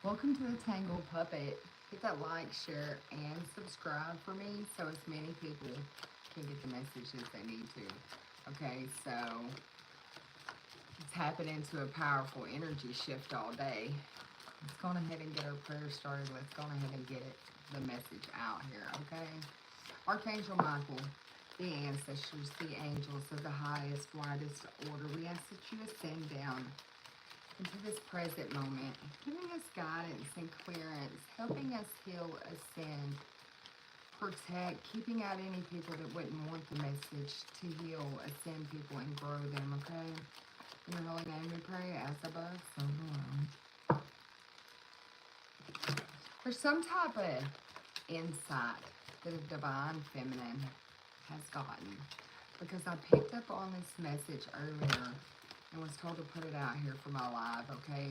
Welcome to the Tangled Puppet. Hit that like, share, and subscribe for me so as many people can get the messages they need to. Okay, so tapping into a powerful energy shift all day. Let's go ahead and get our prayer started. Let's go ahead and get the message out here, okay? Archangel Michael, the ancestors, the angels of the highest, widest order, we ask that you ascend down into this present moment, giving us guidance and clearance, helping us heal, ascend, protect, keeping out any people that wouldn't want the message to heal, ascend people, and grow them, okay? In your holy name we pray, as above, so below. There's some type of insight that a divine feminine has gotten, because I picked up on this message earlier and was told to put it out here for my live, okay?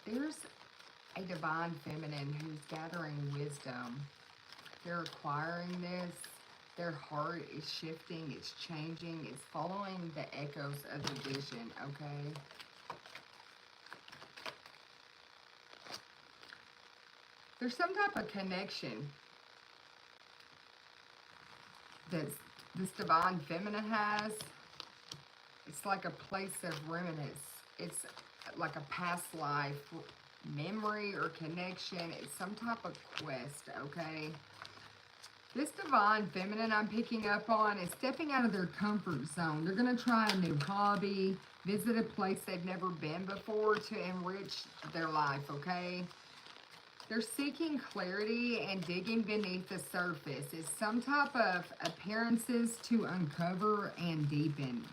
There's a divine feminine who's gathering wisdom. They're acquiring this. Their heart is shifting. It's changing. It's following the echoes of the vision, okay? There's some type of connection that this divine feminine has. It's like a place of remnants. It's like a past life memory or connection. It's some type of quest, okay? This divine feminine I'm picking up on is stepping out of their comfort zone. They're going to try a new hobby, visit a place they've never been before to enrich their life, okay? They're seeking clarity and digging beneath the surface. It's some type of appearances to uncover and deepen.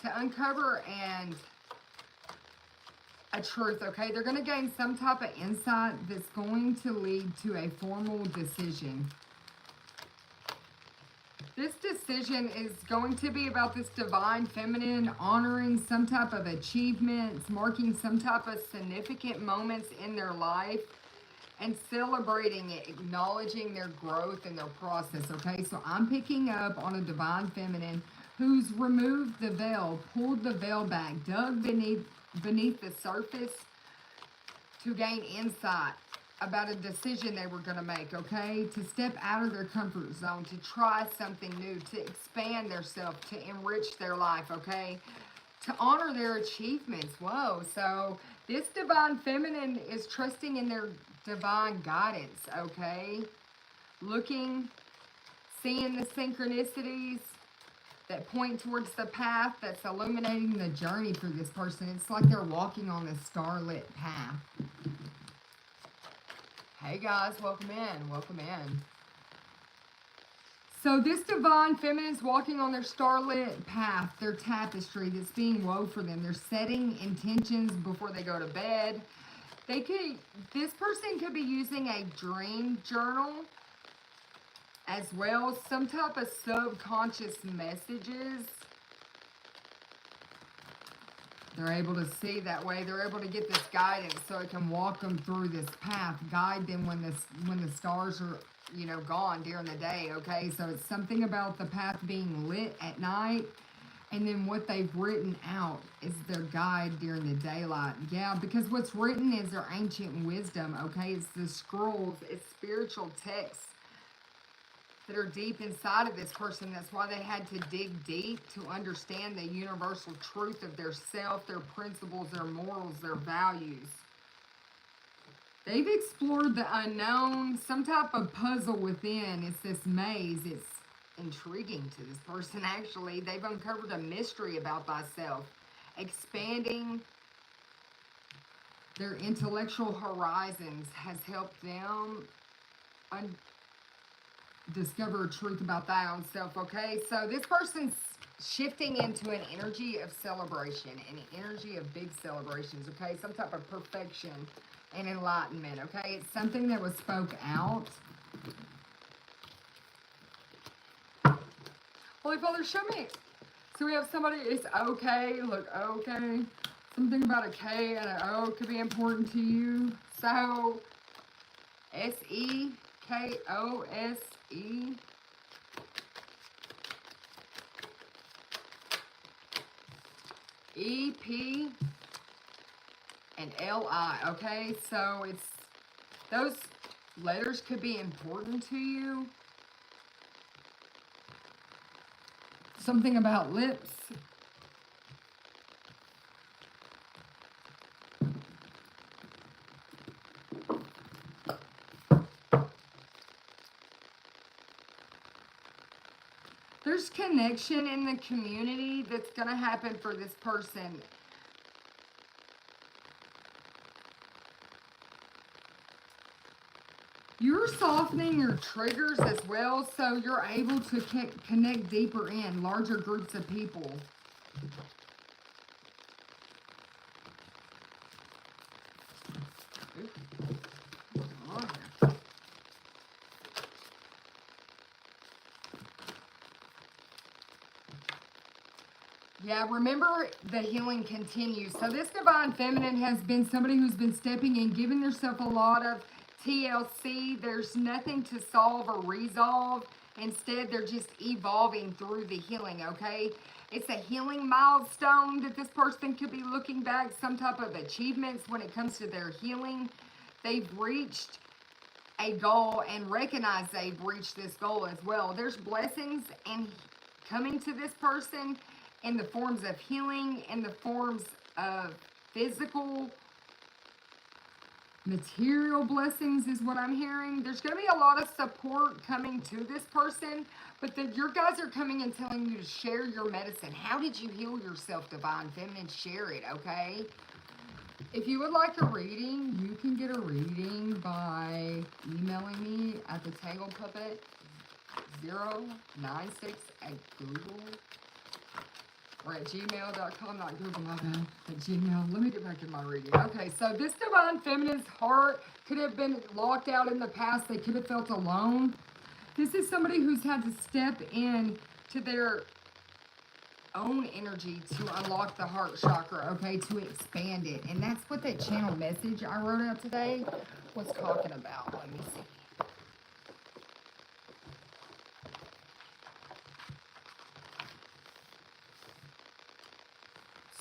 To uncover and a truth, okay? They're going to gain some type of insight that's going to lead to a formal decision. This decision is going to be about this divine feminine honoring some type of achievements, marking some type of significant moments in their life, and celebrating it, acknowledging their growth and their process, okay? So I'm picking up on a divine feminine who's removed the veil, pulled the veil back, dug beneath the surface to gain insight about a decision they were going to make, okay? To step out of their comfort zone, to try something new, to expand themselves, to enrich their life, okay? To honor their achievements. Whoa. So this divine feminine is trusting in their divine guidance, okay? Looking, seeing the synchronicities that point towards the path that's illuminating the journey for this person. It's like they're walking on this starlit path. Hey guys, welcome in, welcome in. So this divine feminine is walking on their starlit path, their tapestry that's being wove for them. They're setting intentions before they go to bed. This person could be using a dream journal as well, some type of subconscious messages. They're able to see that way. They're able to get this guidance so it can walk them through this path, guide them when the stars are, gone during the day, okay? So it's something about the path being lit at night, and then what they've written out is their guide during the daylight. Yeah, because what's written is their ancient wisdom, okay? It's the scrolls, it's spiritual texts that are deep inside of this person. That's why they had to dig deep to understand the universal truth of their self, their principles, their morals, their values. They've explored the unknown, some type of puzzle within. It's this maze. It's intriguing to this person, actually. They've uncovered a mystery about thyself, expanding their intellectual horizons has helped them discover a truth about thy own self, okay? So this person's shifting into an energy of celebration, an energy of big celebrations, okay? Some type of perfection and enlightenment, okay? It's something that was spoke out. Holy Father, show me. So we have somebody, it's okay, look, okay. Something about a K and an O could be important to you. So, S-E-K-O-S-E. E-P. and L-I, okay? So it's, those letters could be important to you. Something about lips. There's connection in the community that's going to happen for this person. You're softening your triggers as well, so you're able to connect deeper in larger groups of people. Yeah, remember the healing continues. So this divine feminine has been somebody who's been stepping in, giving yourself a lot of TLC. There's nothing to solve or resolve. Instead, they're just evolving through the healing, okay? It's a healing milestone that this person could be looking back, some type of achievements when it comes to their healing. They've reached a goal and recognize they've reached this goal as well. There's blessings and coming to this person in the forms of healing, in the forms of physical, material blessings is what I'm hearing. There's going to be a lot of support coming to this person, but your guys are coming and telling you to share your medicine. How did you heal yourself, Divine Feminine? Share it, okay? If you would like a reading, you can get a reading by emailing me at the Tangled Puppet 096 at Google. Or at gmail.com, not Google, my bad, at Gmail. Let me get back in my reading. Okay, so this divine feminine's heart could have been locked out in the past. They could have felt alone. This is somebody who's had to step in to their own energy to unlock the heart chakra, okay, to expand it. And that's what that channel message I wrote out today was talking about. Let me see.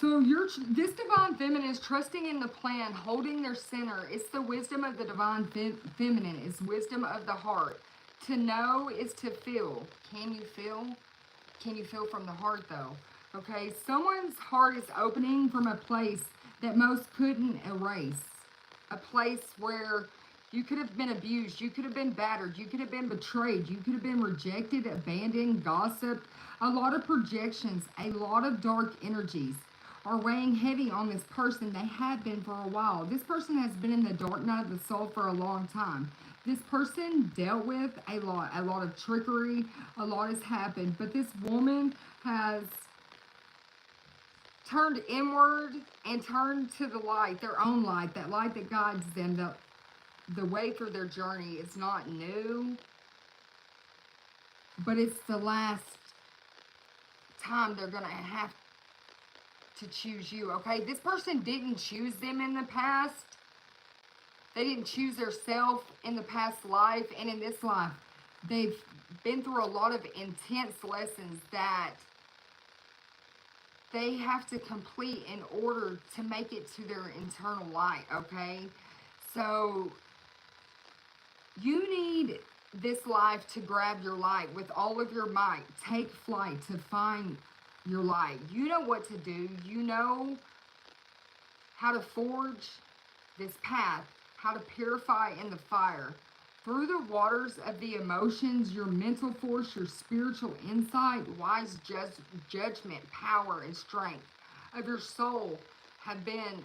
So this divine feminine is trusting in the plan, holding their center. It's the wisdom of the divine feminine. It's wisdom of the heart. To know is to feel. Can you feel? Can you feel from the heart though? Okay, someone's heart is opening from a place that most couldn't erase. A place where you could have been abused, you could have been battered, you could have been betrayed, you could have been rejected, abandoned, gossiped. A lot of projections, a lot of dark energies are weighing heavy on this person. They have been for a while. This person has been in the dark night of the soul for a long time. This person dealt with a lot of trickery, a lot has happened, but this woman has turned inward and turned to the light, their own light, that light that guides them. The way through their journey is not new, but it's the last time they're going to have to choose you, okay? This person didn't choose them in the past. They didn't choose their self in the past life, and in this life, they've been through a lot of intense lessons that they have to complete in order to make it to their internal light, okay? So you need this life to grab your light with all of your might. Take flight to find your light. You know what to do. You know how to forge this path, how to purify in the fire. Through the waters of the emotions, your mental force, your spiritual insight, wise judgment, power, and strength of your soul have been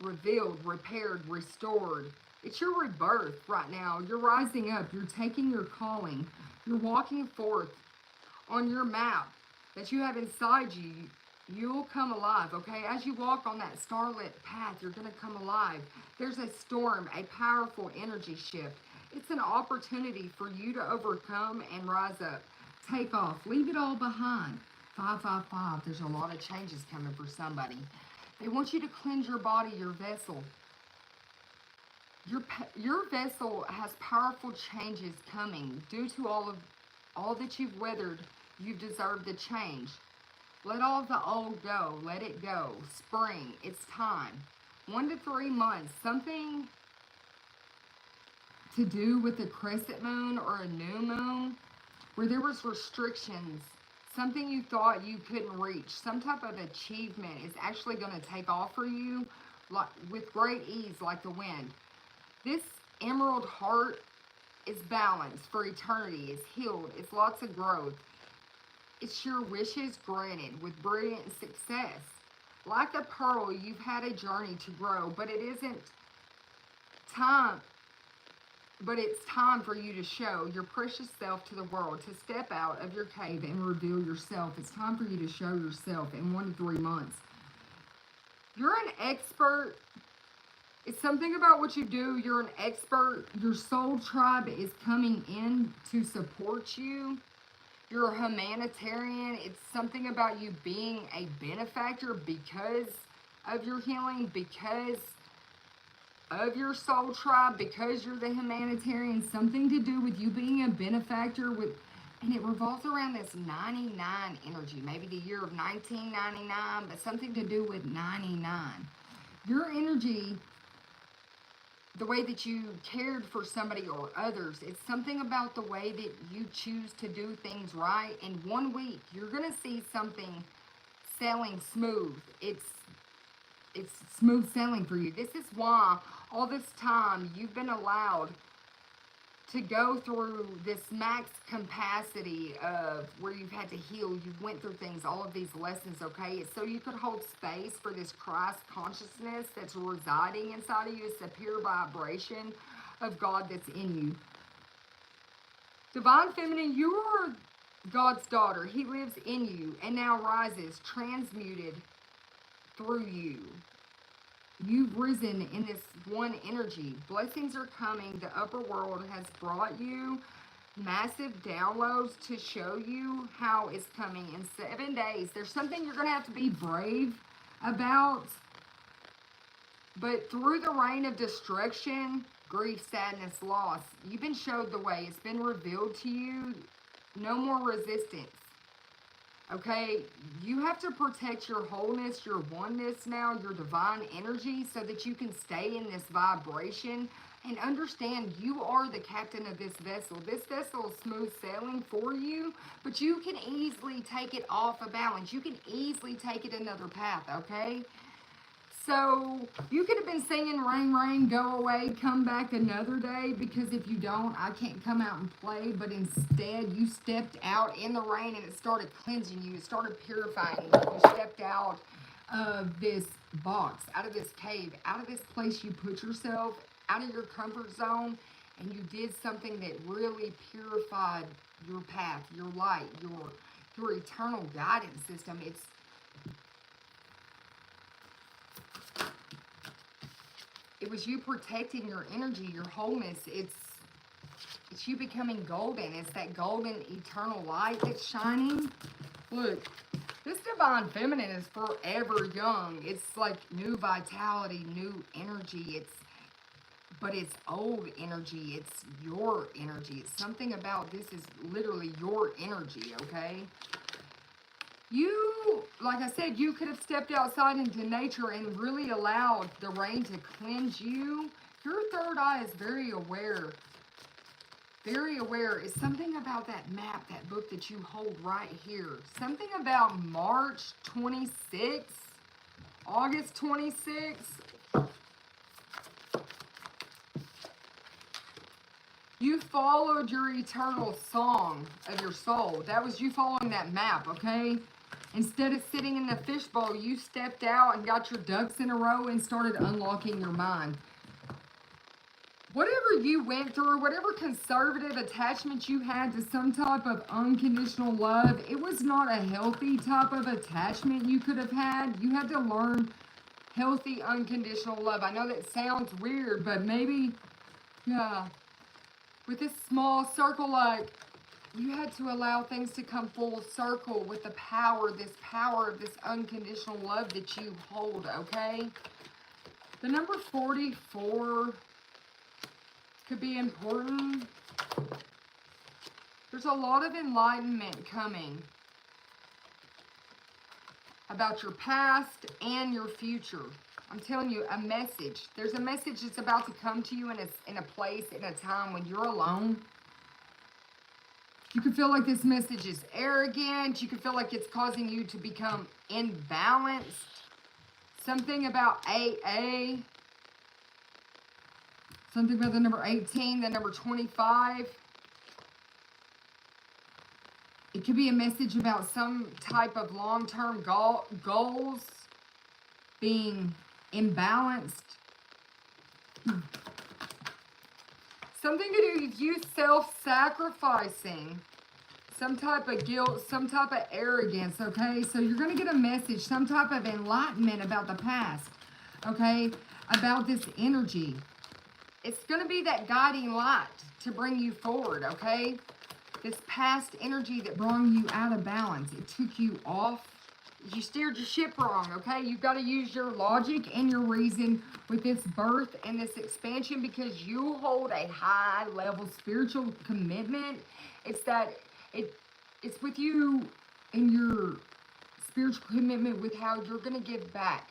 revealed, repaired, restored. It's your rebirth right now. You're rising up. You're taking your calling. You're walking forth on your map that you have inside you. You'll come alive, okay? As you walk on that starlit path, you're going to come alive. There's a storm, a powerful energy shift. It's an opportunity for you to overcome and rise up. Take off. Leave it all behind. 555. There's a lot of changes coming for somebody. They want you to cleanse your body, your vessel. Your vessel has powerful changes coming. Due to all that you've weathered, you deserve the change. Let all the old go. Let it go. Spring. It's time. 1 to 3 months. Something to do with a crescent moon or a new moon where there was restrictions. Something you thought you couldn't reach. Some type of achievement is actually going to take off for you like, with great ease like the wind. This emerald heart is balanced for eternity. It's healed. It's lots of growth. It's your wishes granted with brilliant success. Like a pearl, you've had a journey to grow, but it isn't time. But it's time for you to show your precious self to the world, to step out of your cave and reveal yourself. It's time for you to show yourself in 1 to 3 months. You're an expert. It's something about what you do. You're an expert. Your soul tribe is coming in to support you. You're a humanitarian. It's something about you being a benefactor because of your healing, because of your soul tribe, because you're the humanitarian. Something to do with you being a benefactor with, and it revolves around this 99 energy, maybe the year of 1999, but something to do with 99. Your energy, the way that you cared for somebody or others, it's something about the way that you choose to do things right. In 1 week, you're going to see something sailing smooth. It's smooth sailing for you. This is why all this time you've been allowed to go through this max capacity of where you've had to heal. You went through things, all of these lessons, okay? It's so you could hold space for this Christ consciousness that's residing inside of you. It's a pure vibration of God that's in you. Divine Feminine, you are God's daughter. He lives in you and now rises, transmuted through you. You've risen in this one energy. Blessings are coming. The upper world has brought you massive downloads to show you how it's coming in 7 days. There's something you're going to have to be brave about. But through the reign of destruction, grief, sadness, loss, you've been showed the way. It's been revealed to you. No more resistance. Okay, you have to protect your wholeness, your oneness now, your divine energy, so that you can stay in this vibration and understand you are the captain of this vessel. This vessel is smooth sailing for you, but you can easily take it off of balance. You can easily take it another path, okay? So you could have been singing rain, rain, go away, come back another day, because if you don't, I can't come out and play. But instead, you stepped out in the rain and it started cleansing you. It started purifying you. You stepped out of this box, out of this cave, out of this place you put yourself, out of your comfort zone, and you did something that really purified your path, your light, your eternal guidance system. It was you protecting your energy, your wholeness. It's you becoming golden. It's that golden eternal light that's shining. Look, this divine feminine is forever young. It's like new vitality, new energy. But it's old energy. It's your energy. It's something about this is literally your energy, okay? You, like I said, you could have stepped outside into nature and really allowed the rain to cleanse you. Your third eye is very aware. Very aware. It's something about that map, that book that you hold right here. Something about March 26th, August 26th. You followed your eternal song of your soul. That was you following that map, okay? Instead of sitting in the fishbowl, you stepped out and got your ducks in a row and started unlocking your mind. Whatever you went through, whatever conservative attachment you had to some type of unconditional love, it was not a healthy type of attachment you could have had. You had to learn healthy unconditional love. I know that sounds weird, but maybe, yeah, with this small circle, like, you had to allow things to come full circle with the power, this power of this unconditional love that you hold, okay? The number 44 could be important. There's a lot of enlightenment coming. about your past and your future. I'm telling you, a message. There's a message that's about to come to you in a place, in a time when you're alone. You can feel like this message is arrogant. You can feel like it's causing you to become imbalanced. Something about AA. Something about the number 18, the number 25. It could be a message about some type of long-term goals being imbalanced. Something to do with you self-sacrificing. Some type of guilt, some type of arrogance, okay? So you're going to get a message, some type of enlightenment about the past, okay? About this energy. It's going to be that guiding light to bring you forward, okay? This past energy that brought you out of balance. It took you off. You steered your ship wrong, okay? You've got to use your logic and your reason with this birth and this expansion because you hold a high level spiritual commitment. It's with you and your spiritual commitment with how you're going to give back.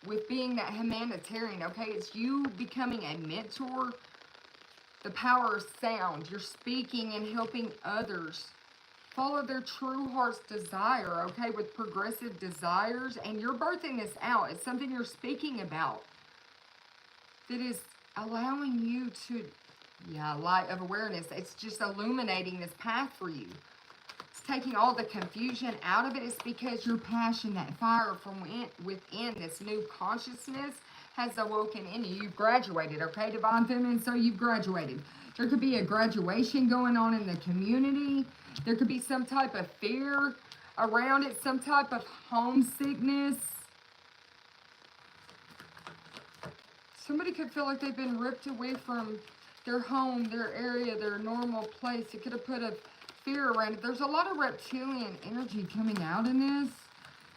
With being that humanitarian, okay? It's you becoming a mentor. The power of sound. You're speaking and helping others follow their true heart's desire, okay? With progressive desires. And you're birthing this out. It's something you're speaking about that is allowing you to, light of awareness. It's just illuminating this path for you. It's taking all the confusion out of it. It's because your passion, that fire from within, this new consciousness has awoken in you. You've graduated, okay, Divine Feminine? So you've graduated. There could be a graduation going on in the community. There could be some type of fear around it, some type of homesickness. Somebody could feel like they've been ripped away from their home, their area, their normal place. It could have put a fear around it. There's a lot of reptilian energy coming out in this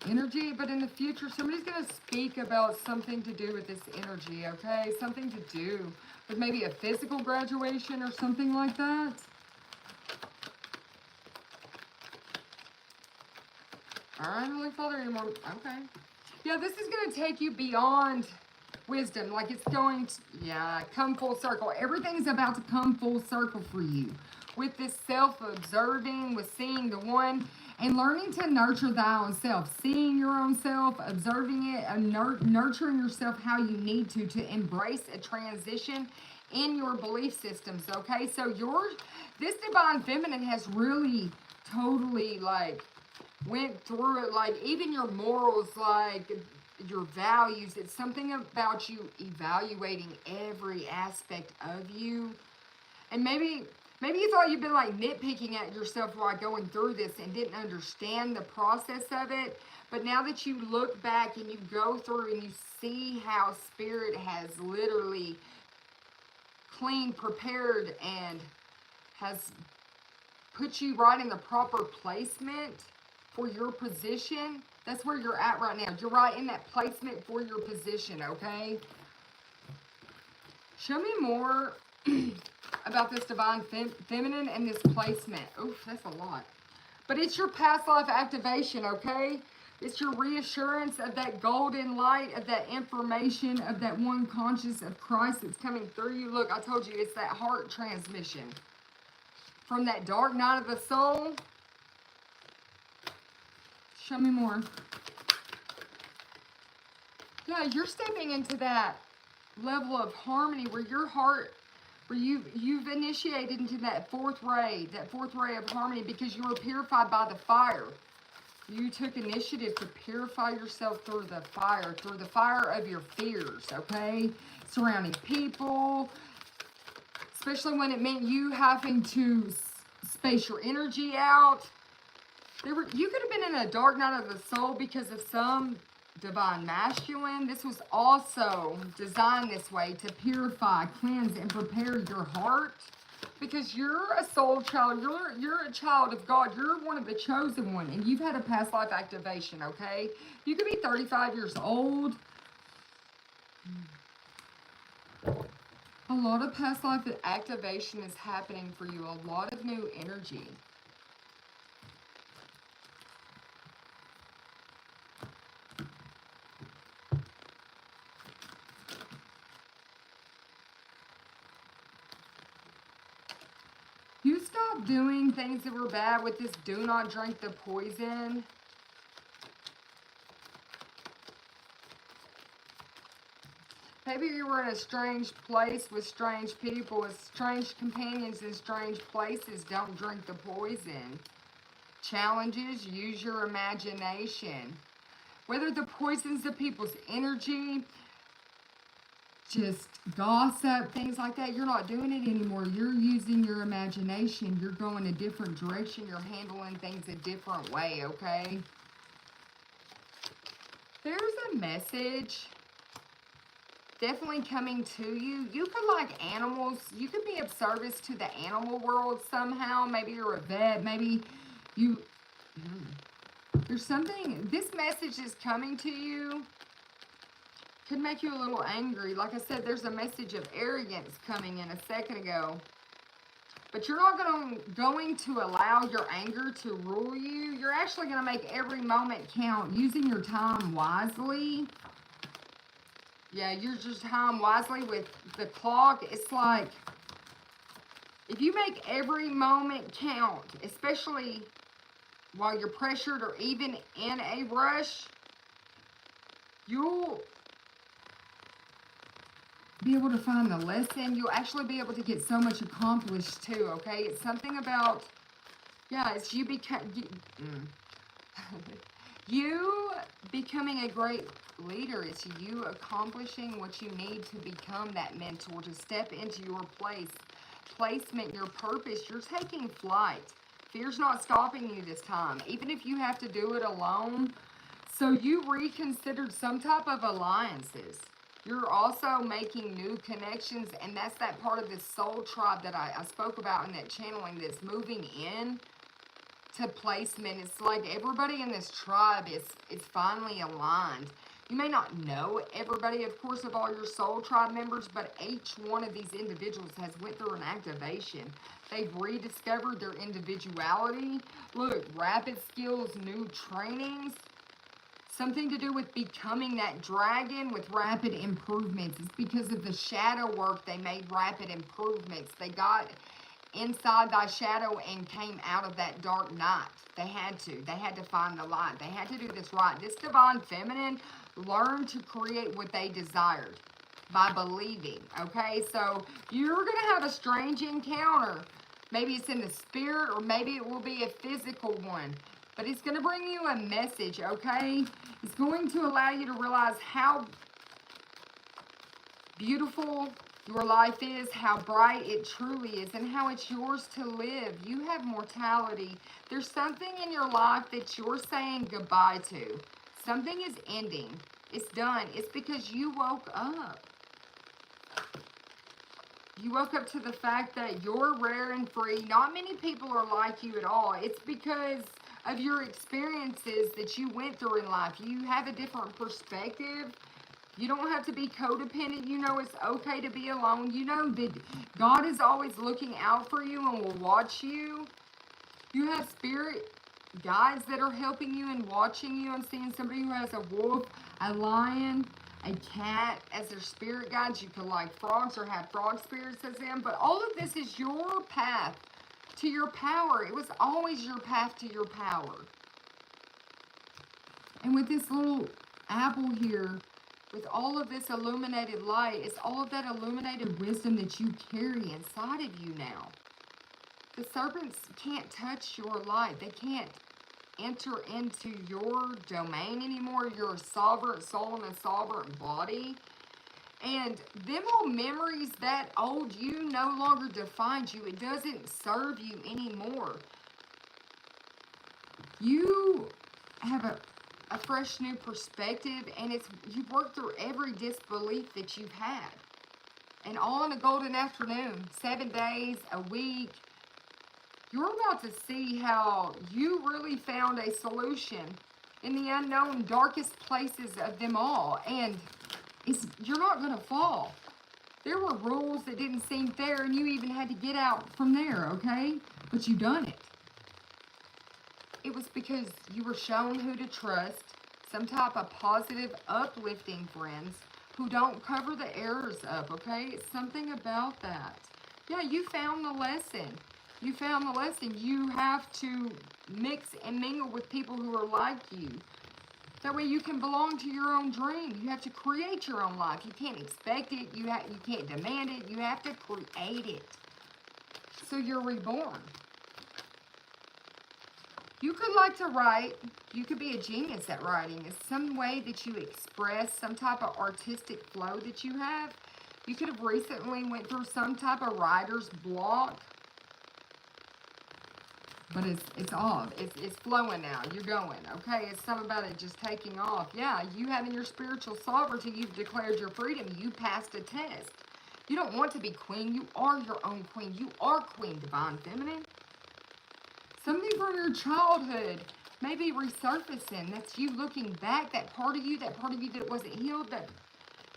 energy, but in the future, somebody's going to speak about something to do with this energy, okay? Something to do with maybe a physical graduation or something like that. All right, Holy Father, anymore. Okay. Yeah, this is going to take you beyond wisdom. Like it's going to, come full circle. Everything's about to come full circle for you. With this self-observing, with seeing the one, and learning to nurture thy own self. Seeing your own self, observing it, and nurturing yourself how you need to embrace a transition in your belief systems, okay? So this Divine Feminine has really totally, like, went through it, like, even your morals, like, your values. It's something about you evaluating every aspect of you. And maybe you thought you've been like nitpicking at yourself while going through this and didn't understand the process of it. But now that you look back and you go through and you see how Spirit has literally cleaned, prepared, and has put you right in the proper placement for your position, that's where you're at right now. You're right in that placement for your position, okay? Show me more about this Divine Feminine and this placement. Oof, that's a lot. But it's your past life activation, okay? It's your reassurance of that golden light, of that information, of that one conscious of Christ that's coming through you. Look, I told you, it's that heart transmission. From that dark night of the soul. Show me more. Yeah, you're stepping into that level of harmony where your heart, where you've initiated into that fourth ray of harmony because you were purified by the fire. You took initiative to purify yourself through the fire of your fears, okay? Surrounding people, especially when it meant you having to space your energy out. You could have been in a dark night of the soul because of some divine masculine. This was also designed this way to purify, cleanse, and prepare your heart. Because you're a soul child. You're a child of God. You're one of the chosen one. And you've had a past life activation, okay? You could be 35 years old. A lot of past life activation is happening for you. A lot of new energy. stop doing things that were bad with this do not drink the poison. Maybe you were in a strange place with strange people, with strange companions in strange places. Don't drink the poison. Challenges, use your imagination. Whether the poisons the people's energy, just gossip, things like that, you're not doing it anymore. You're using your imagination. You're going a different direction. You're handling things a different way, okay? There's a message definitely coming to you. You could like animals. You could be of service to the animal world somehow. Maybe you're a vet. Maybe you... There's something... This message is coming to you. Could make you a little angry. Like I said, there's a message of arrogance coming in a second ago. But you're not going to allow your anger to rule you. You're actually going to make every moment count, using your time wisely. Yeah, use your time wisely with the clock. It's like, if you make every moment count, especially while you're pressured or even in a rush, you'll be able to find the lesson. You'll actually be able to get so much accomplished too, okay? It's something about, yeah, it's you you becoming a great leader. It's you accomplishing what you need to become that mentor, to step into your placement, your purpose. You're taking flight. Fear's not stopping you this time, even if you have to do it alone. So you reconsidered some type of alliances. You're also making new connections, and that's that part of this soul tribe that I spoke about in that channeling that's moving in to placement. It's like everybody in this tribe is finally aligned. You may not know everybody, of course, of all your soul tribe members, but each one of these individuals has went through an activation. They've rediscovered their individuality. Look, rapid skills, new trainings. Something to do with becoming that dragon with rapid improvements. It's because of the shadow work they made rapid improvements. They got inside thy shadow and came out of that dark night. They had to. They had to find the light. They had to do this right. This divine feminine learned to create what they desired by believing. Okay, so you're going to have a strange encounter. Maybe it's in the spirit, or maybe it will be a physical one. But it's going to bring you a message, okay? It's going to allow you to realize how beautiful your life is, how bright it truly is, and how it's yours to live. You have mortality. There's something in your life that you're saying goodbye to. Something is ending. It's done. It's because you woke up. You woke up to the fact that you're rare and free. Not many people are like you at all. It's because of your experiences that you went through in life. You have a different perspective. You don't have to be codependent. You know it's okay to be alone. You know that God is always looking out for you and will watch you. You have spirit guides that are helping you and watching you. I'm seeing somebody who has a wolf, a lion, a cat as their spirit guides. You could like frogs or have frog spirits as them. But all of this is your path to your power. It was always your path to your power. And with this little apple here, with all of this illuminated light, it's all of that illuminated wisdom that you carry inside of you now. The serpents can't touch your light. They can't enter into your domain anymore. You're a sovereign soul and a sovereign body. And them old memories, that old you no longer defines you. It doesn't serve you anymore. You have a fresh new perspective, and you've worked through every disbelief that you've had. And all in a golden afternoon, 7 days, a week, you're about to see how you really found a solution in the unknown, darkest places of them all. And you're not going to fall. There were rules that didn't seem fair, and you even had to get out from there, okay? But you done it. It was because you were shown who to trust, some type of positive, uplifting friends who don't cover the errors up, okay? It's something about that. Yeah, you found the lesson. You found the lesson. You have to mix and mingle with people who are like you. That way you can belong to your own dream. You have to create your own life. You can't expect it. You can't demand it. You have to create it. So you're reborn. You could like to write. You could be a genius at writing. It's some way that you express some type of artistic flow that you have. You could have recently went through some type of writer's block. But it's off. It's flowing now. You're going. Okay? It's something about it just taking off. Yeah, you having your spiritual sovereignty. You've declared your freedom. You passed a test. You don't want to be queen. You are your own queen. You are queen, divine feminine. Something from your childhood may be resurfacing. That's you looking back. That part of you that wasn't healed. That,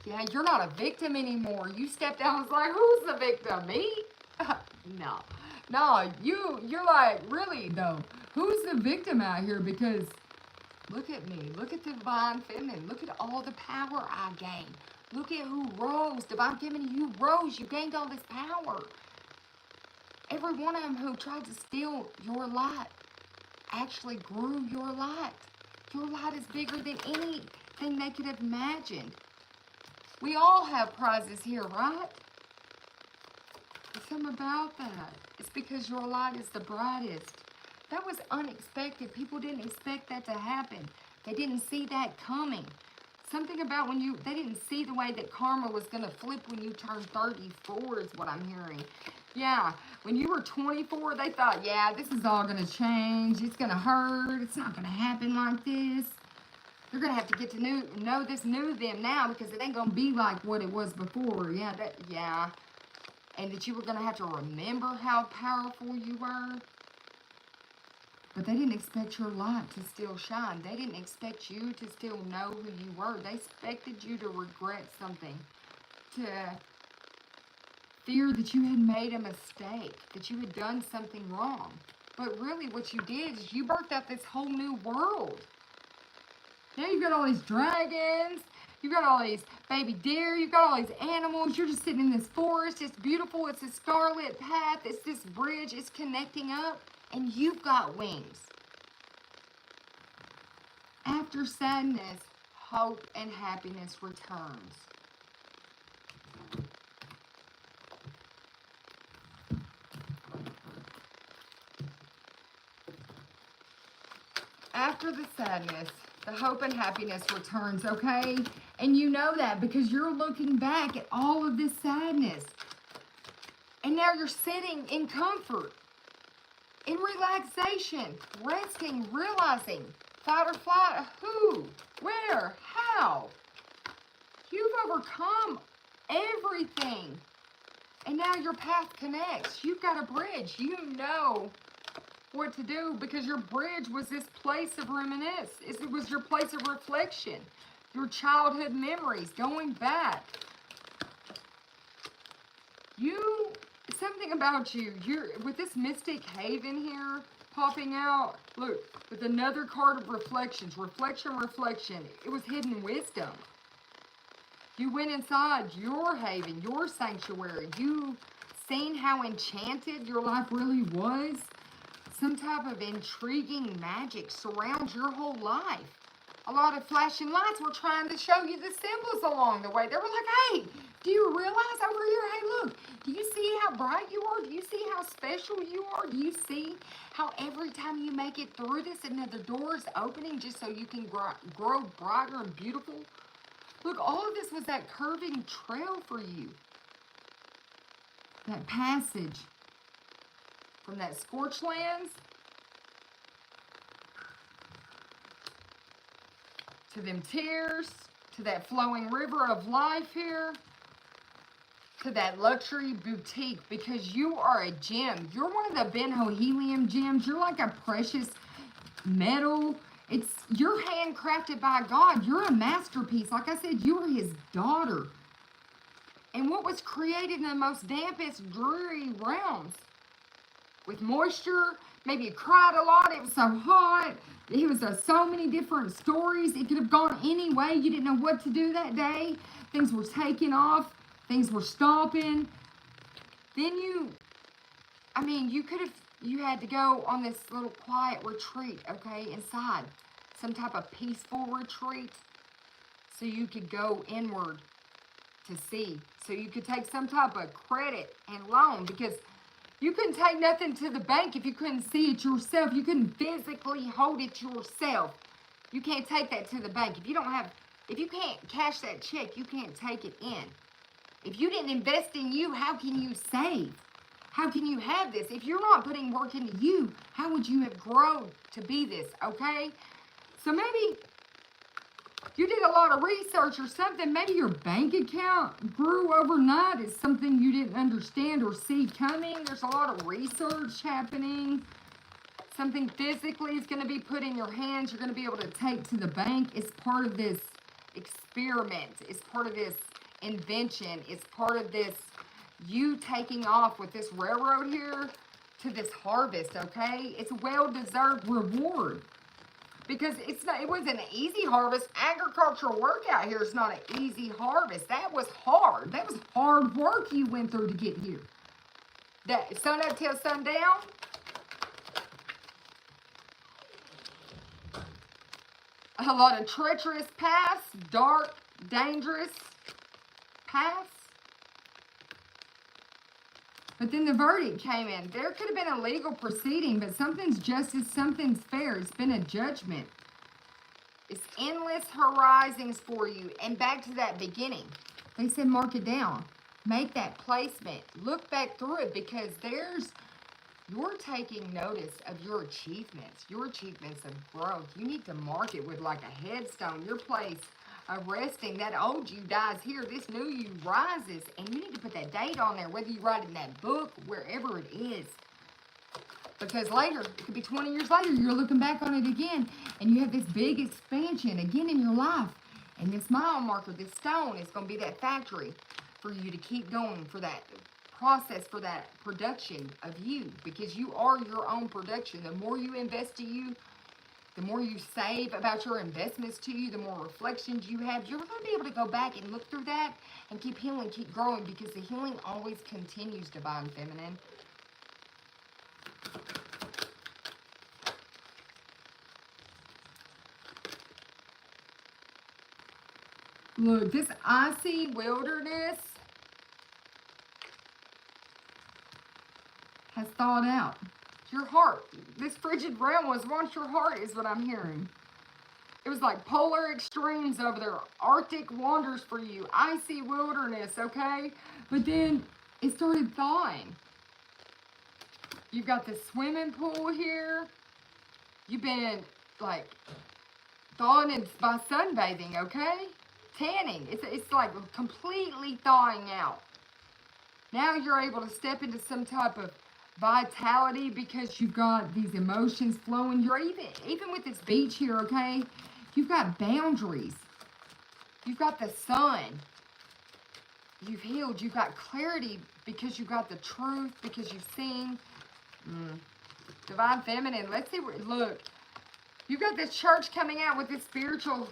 yeah, you're not a victim anymore. You stepped out and was like, who's the victim? Me? No, you're like, really though, who's the victim out here? Because look at me, look at the divine feminine, look at all the power I gained. Look at who rose, divine feminine, you rose, you gained all this power. Every one of them who tried to steal your light actually grew your light. Your light is bigger than anything they could have imagined. We all have prizes here, right? There's something about that. It's because your light is the brightest. That was unexpected. People didn't expect that to happen. They didn't see that coming. Something about they didn't see the way that karma was going to flip when you turned 34 is what I'm hearing. Yeah, when you were 24, they thought, yeah, this is all going to change. It's going to hurt. It's not going to happen like this. You're going to have to get to know this new them now because it ain't going to be like what it was before. Yeah. And that you were going to have to remember how powerful you were. But they didn't expect your light to still shine. They didn't expect you to still know who you were. They expected you to regret something. To fear that you had made a mistake. That you had done something wrong. But really what you did is you birthed out this whole new world. Now you've got all these dragons. You've got all these baby deer. You've got all these animals. You're just sitting in this forest. It's beautiful. It's a scarlet path. It's this bridge. It's connecting up. And you've got wings. After sadness, hope and happiness returns. After the sadness, the hope and happiness returns, okay? And you know that because you're looking back at all of this sadness. And now you're sitting in comfort, in relaxation, resting, realizing, fight or flight, who, where, how. You've overcome everything. And now your path connects. You've got a bridge. You know what to do because your bridge was this place of reminiscence. It was your place of reflection, your childhood memories, going back. Something about you're with this Mystic Haven here popping out. Look, with another card of reflections, reflection. It was hidden wisdom. You went inside your haven, your sanctuary. You seen how enchanted your life really was. Some type of intriguing magic surrounds your whole life. A lot of flashing lights were trying to show you the symbols along the way. They were like, hey, do you realize over here, hey, look, do you see how bright you are? Do you see how special you are? Do you see how every time you make it through this, another door is opening just so you can grow brighter and beautiful? Look, all of this was that curving trail for you. That passage from that scorched lands to them tears, to that flowing river of life here, to that luxury boutique, because you are a gem. You're one of the Benhohelium gems. You're like a precious metal. You're handcrafted by God. You're a masterpiece. Like I said, you are his daughter. And what was created in the most dampest, dreary realms, with moisture, maybe you cried a lot, it was so hot, it was so many different stories, it could have gone any way, you didn't know what to do that day, things were taking off, things were stopping, then you I mean, you had to go on this little quiet retreat, okay, inside. Some type of peaceful retreat. So you could go inward to see. So you could take some type of credit and loan, because you couldn't take nothing to the bank if you couldn't see it yourself. You couldn't physically hold it yourself. You can't take that to the bank. If you can't cash that check, you can't take it in. If you didn't invest in you, how can you save? How can you have this? If you're not putting work into you, how would you have grown to be this, okay? So maybe you did a lot of research or something. Maybe your bank account grew overnight. It's something you didn't understand or see coming. There's a lot of research happening. Something physically is going to be put in your hands. You're going to be able to take to the bank. It's part of this experiment. It's part of this invention. It's part of this you taking off with this railroad here to this harvest, okay? It's a well-deserved reward. Because it wasn't an easy harvest. Agricultural work out here is not an easy harvest. That was hard. That was hard work you went through to get here. That sun up till sundown. A lot of treacherous paths, dark, dangerous paths. But then the verdict came in. There could have been a legal proceeding, but something's justice, something's fair. It's been a judgment. It's endless horizons for you. And back to that beginning. They said mark it down. Make that placement. Look back through it, because you're taking notice of your achievements of growth. You need to mark it with like a headstone. Your place of resting. That old you dies here. This new you rises. And you need to put that date on there, whether you write it in that book, wherever it is. Because later, it could be 20 years later, you're looking back on it again, and you have this big expansion again in your life. And this mile marker, this stone, is going to be that factory for you to keep going, for that process, for that production of you. Because you are your own production. The more you invest to you, the more you save about your investments to you, the more reflections you have, you're going to be able to go back and look through that and keep healing, keep growing, because the healing always continues, Divine Feminine. Look, this icy wilderness has thawed out. Your heart, this frigid realm was once your heart, is what I'm hearing. It was like polar extremes over there, Arctic wonders for you, icy wilderness, okay? But then it started thawing. You've got the swimming pool here. You've been like thawing by sunbathing, okay? Tanning. It's like completely thawing out. Now you're able to step into some type of vitality, because you've got these emotions flowing. You're even with this beach here, okay? You've got boundaries. You've got the sun. You've healed. You've got clarity, because you've got the truth, because you've seen. Divine Feminine. Let's see. Look. You've got this church coming out with this spiritual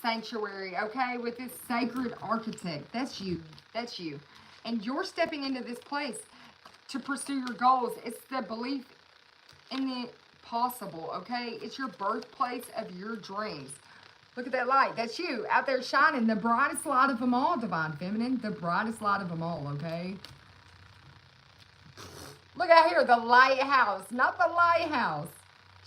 sanctuary, okay? With this sacred architect. That's you. That's you. And you're stepping into this place to pursue your goals. It's the belief in the possible, okay? It's your birthplace of your dreams. Look at that light. That's you out there shining. The brightest light of them all, Divine Feminine. The brightest light of them all, okay? Look out here, the lighthouse. Not the lighthouse.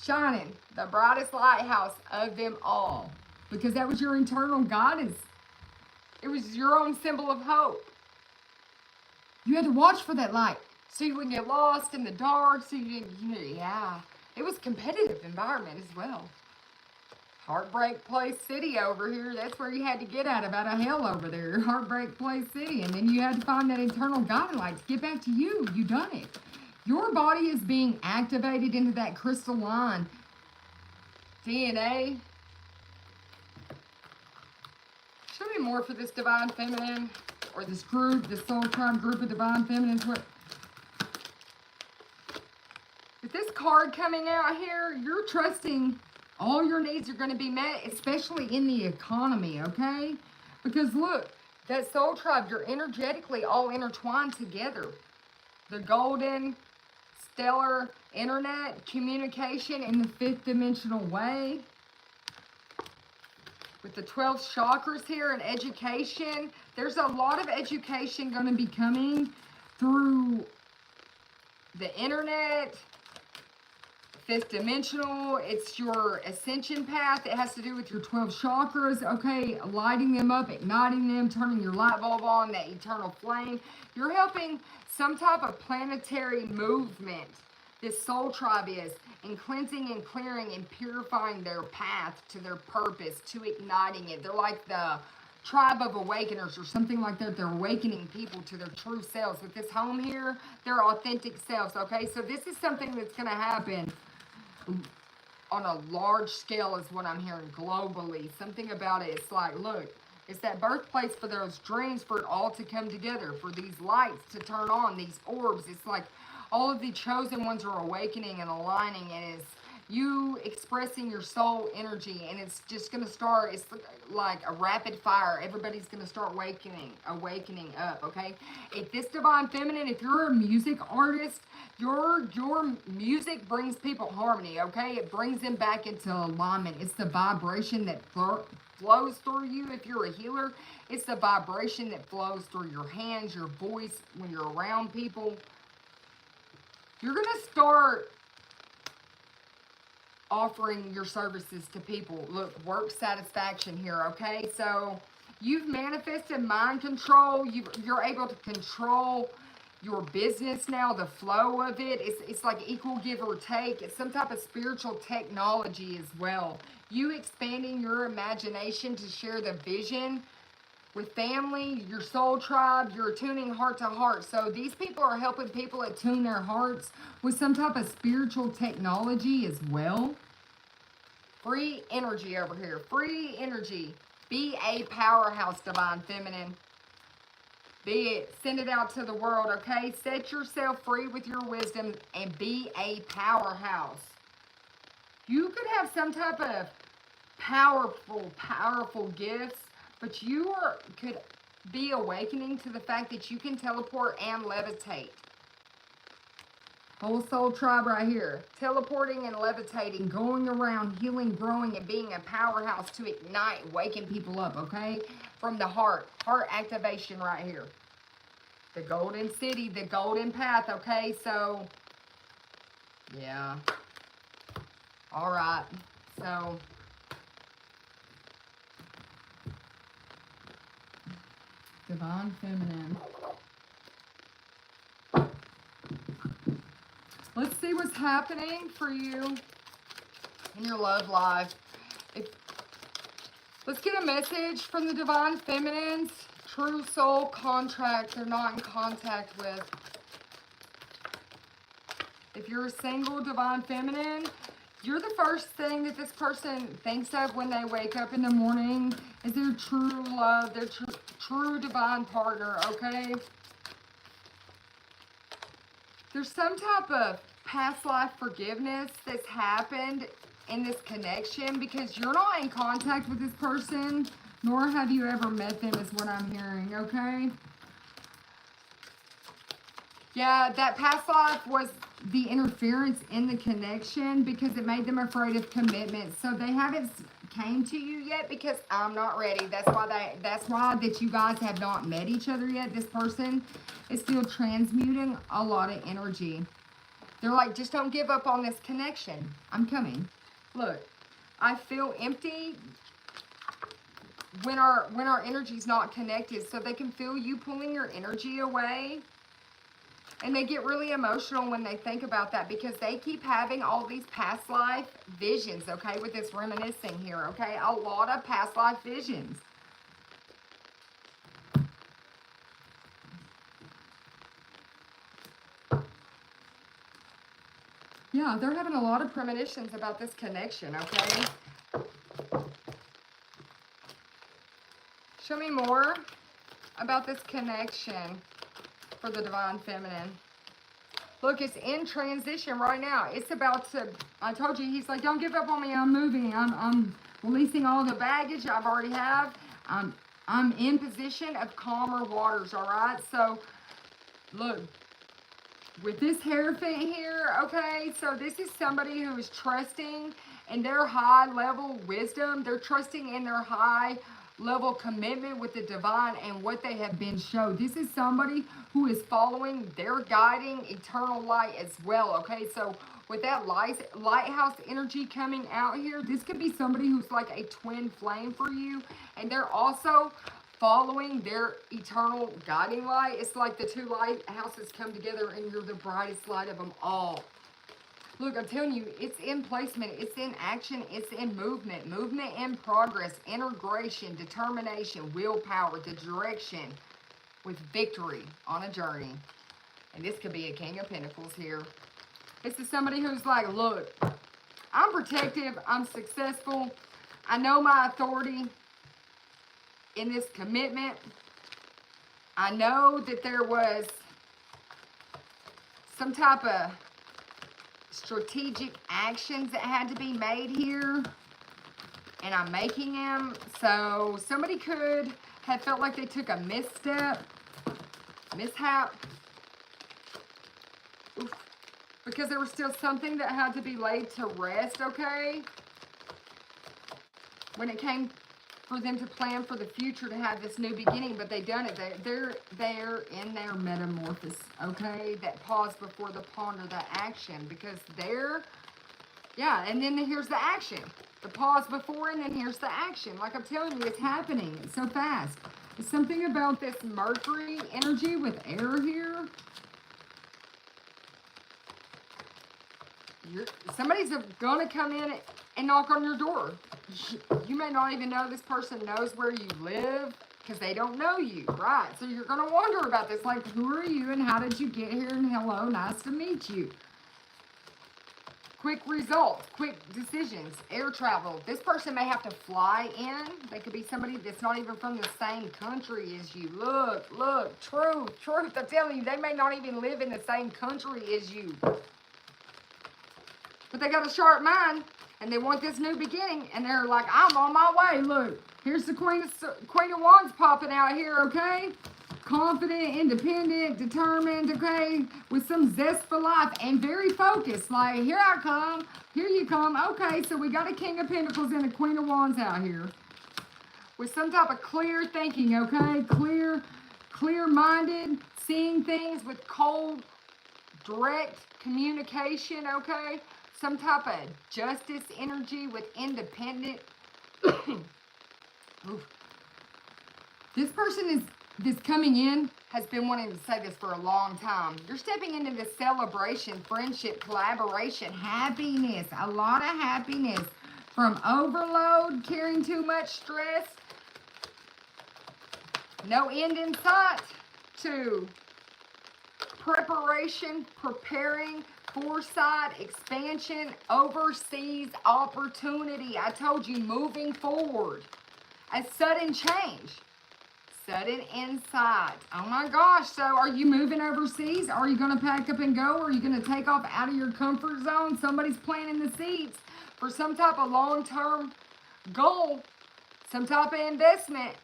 Shining. The brightest lighthouse of them all. Because that was your internal guidance. It was your own symbol of hope. You had to watch for that light, so you wouldn't get lost in the dark, so you didn't, yeah. It was a competitive environment as well. Heartbreak Place City over here, that's where you had to get out of hell over there. Heartbreak Place City, and then you had to find that internal guiding light to get back to you. You done it. Your body is being activated into that crystalline DNA. Show me more for this Divine Feminine, or this group, this Soul Tribe group of Divine Feminines. With this card coming out here, you're trusting all your needs are going to be met, especially in the economy, okay? Because look, that Soul Tribe, you're energetically all intertwined together. The golden stellar internet communication in the 5th dimensional way. With the 12 chakras here and education, there's a lot of education going to be coming through the internet, 5th dimensional. It's your ascension path. It has to do with your 12 chakras, okay? Lighting them up, igniting them, turning your light bulb on, that eternal flame. You're helping some type of planetary movement. This soul tribe is in cleansing and clearing and purifying their path to their purpose, to igniting it. They're like the tribe of awakeners or something like that. They're awakening people to their true selves. With this home here, their authentic selves, okay? So this is something that's going to happen on a large scale is what I'm hearing globally. Something about it, it's like, look, it's that birthplace for those dreams, for it all to come together, for these lights to turn on, these orbs. It's like all of the chosen ones are awakening and aligning, and it's you expressing your soul energy, and it's just going to start, it's like a rapid fire. Everybody's going to start awakening up, okay? If this divine feminine, if you're a music artist, your music brings people harmony, okay? It brings them back into alignment. It's the vibration that flows through you. If you're a healer, it's the vibration that flows through your hands, your voice, when you're around people. You're going to start offering your services to people. Look, work satisfaction here, okay? So you've manifested mind control. You're able to control your business now, the flow of it. It's like equal give or take. It's some type of spiritual technology as well. You expanding your imagination to share the vision with family, your soul tribe, you're attuning heart to heart. So these people are helping people attune their hearts with some type of spiritual technology as well. Free energy over here. Free energy. Be a powerhouse, divine feminine. Be it. Send it out to the world, okay? Set yourself free with your wisdom and be a powerhouse. You could have some type of powerful gifts, but you could be awakening to the fact that you can teleport and levitate. Whole soul tribe right here. Teleporting and levitating, going around, healing, growing, and being a powerhouse to ignite, waking people up, okay? From the heart. Heart activation right here. The golden city, the golden path, okay? So, yeah. All right. So, divine feminine. Let's see what's happening for you in your love life. Let's get a message from the divine feminines. True soul contract they're not in contact with. If you're a single divine feminine, you're the first thing that this person thinks of when they wake up in the morning is their true love, their true divine partner, okay? There's some type of past life forgiveness that's happened in this connection because you're not in contact with this person, nor have you ever met them, is what I'm hearing, okay? Yeah, that past life was the interference in the connection because it made them afraid of commitment. So they haven't came to you yet because I'm not ready. That's why that you guys have not met each other yet. This person is still transmuting a lot of energy. They're like, just don't give up on this connection. I'm coming. Look, I feel empty when our energy's not connected, so they can feel you pulling your energy away. And they get really emotional when they think about that because they keep having all these past life visions, okay, with this reminiscing here, okay? A lot of past life visions. Yeah, they're having a lot of premonitions about this connection, okay? Show me more about this connection for the divine feminine. Look, it's in transition right now. It's about to, I told you, he's like, don't give up on me. I'm moving. I'm releasing all the baggage I've already have. I'm in position of calmer waters, all right? So, look, with this Hierophant here, okay, so this is somebody who is trusting in their high level wisdom. They're trusting in their high level commitment with the divine and what they have been shown. This is somebody who is following their guiding eternal light as well, okay? So with that lighthouse energy coming out here, this could be somebody who's like a twin flame for you, and they're also following their eternal guiding light. It's like the two lighthouses come together and you're the brightest light of them all. Look, I'm telling you, it's in placement, it's in action, it's in movement. Movement in progress, integration, determination, willpower, the direction with victory on a journey. And this could be a King of Pentacles here. This is somebody who's like, look, I'm protective, I'm successful, I know my authority in this commitment. I know that there was some type of strategic actions that had to be made here, and I'm making them. So somebody could have felt like they took a mishap, because there was still something that had to be laid to rest, okay? When it came for them to plan for the future, to have this new beginning, but they done it. They're in their metamorphosis, okay? That pause before the ponder, that action, because yeah, and then here's the action. The pause before, and then here's the action. Like I'm telling you, it's happening. It's so fast. There's something about this Mercury energy with air here. Somebody's gonna come in and knock on your door. You may not even know this person knows where you live because they don't know you, right? So you're gonna wonder about this, like, who are you and how did you get here, and hello, nice to meet you. Quick results, quick decisions, air travel. This person may have to fly in. They could be somebody that's not even from the same country as you. Look, truth. I'm telling you, they may not even live in the same country as you. But they got a sharp mind, and they want this new beginning, and they're like, I'm on my way. Look, here's the Queen of Wands popping out here, okay? Confident, independent, determined, okay? With some zest for life and very focused. Like, here I come, here you come. Okay, so we got a King of Pentacles and a Queen of Wands out here. With some type of clear thinking, okay? Clear-minded, seeing things with cold, direct communication, okay? Some type of justice energy with independent. This person that's coming in has been wanting to say this for a long time. You're stepping into this celebration, friendship, collaboration, happiness, a lot of happiness. From overload, carrying too much stress, no end in sight, to preparation, preparing, foresight, expansion, overseas opportunity. I told you, moving forward. A sudden change. Sudden insight. Oh my gosh. So are you moving overseas? Are you going to pack up and go? Are you going to take off out of your comfort zone? Somebody's planting the seeds for some type of long-term goal. Some type of investment.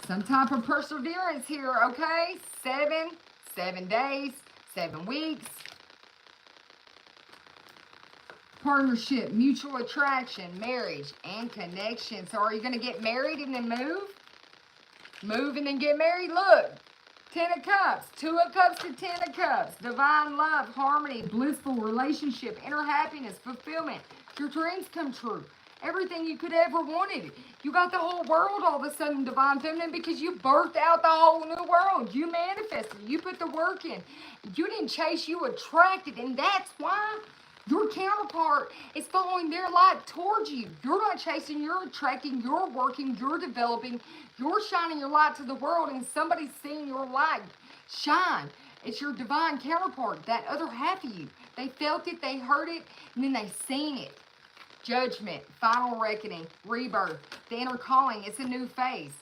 Some type of perseverance here, okay? 7 days. 7 weeks. Partnership, mutual attraction, marriage, and connection. So are you going to get married and then move? Move and then get married? Look, 10 of Cups, 2 of Cups to 10 of Cups. Divine love, harmony, blissful relationship, inner happiness, fulfillment. Your dreams come true. Everything you could ever wanted. You got the whole world all of a sudden, Divine Feminine, because you birthed out the whole new world. You manifested. You put the work in. You didn't chase, you attracted. And that's why your counterpart is following their light towards you. You're not chasing, you're attracting, you're working, you're developing, you're shining your light to the world, and somebody's seeing your light shine. It's your divine counterpart, that other half of you. They felt it, they heard it, and then they seen it. Judgment, final reckoning, rebirth, the inner calling. It's a new phase.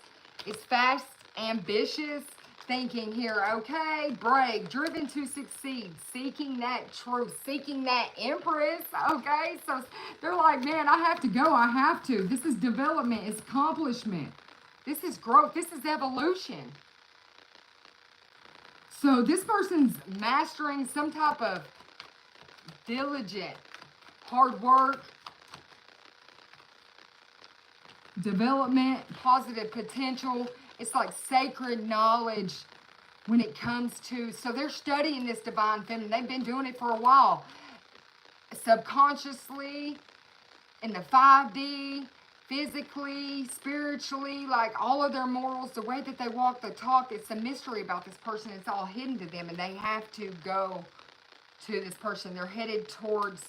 It's fast, ambitious thinking here, okay? Brave, driven to succeed, seeking that truth, seeking that empress, okay? So they're like, man, I have to go. I have to. This is development. It's accomplishment. This is growth. This is evolution. So this person's mastering some type of diligent, hard work, development, positive potential. It's like sacred knowledge when it comes to, so they're studying this divine feminine. They've been doing it for a while. Subconsciously, in the 5D, physically, spiritually, like all of their morals, the way that they walk the talk, it's a mystery about this person. It's all hidden to them, and they have to go to this person. They're headed towards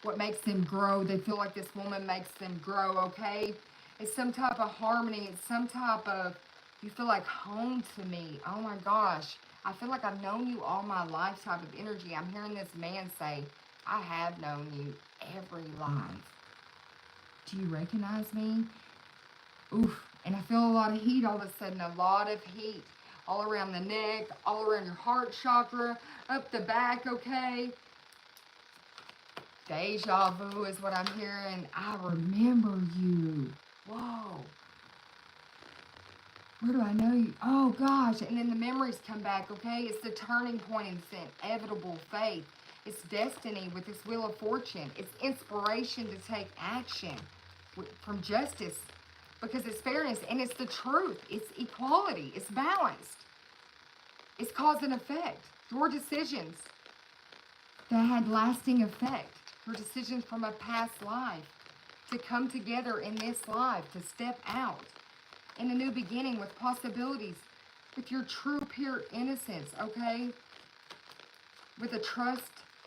what makes them grow. They feel like this woman makes them grow, okay? It's some type of harmony. It's some type of, you feel like home to me. Oh my gosh. I feel like I've known you all my life type of energy. I'm hearing this man say, I have known you every life. Do you recognize me? Oof. And I feel a lot of heat all of a sudden. A lot of heat. All around the neck, all around your heart chakra, up the back, okay? Deja vu is what I'm hearing. I remember you. Whoa. Where do I know you? Oh, gosh. And then the memories come back, okay? It's the turning point. It's inevitable faith. It's destiny with this wheel of fortune. It's inspiration to take action from justice because it's fairness and it's the truth. It's equality. It's balanced. It's cause and effect. Your decisions that had lasting effect. Your decisions from a past life to come together in this life, to step out in a new beginning with possibilities, with your true, pure innocence, okay? With a trust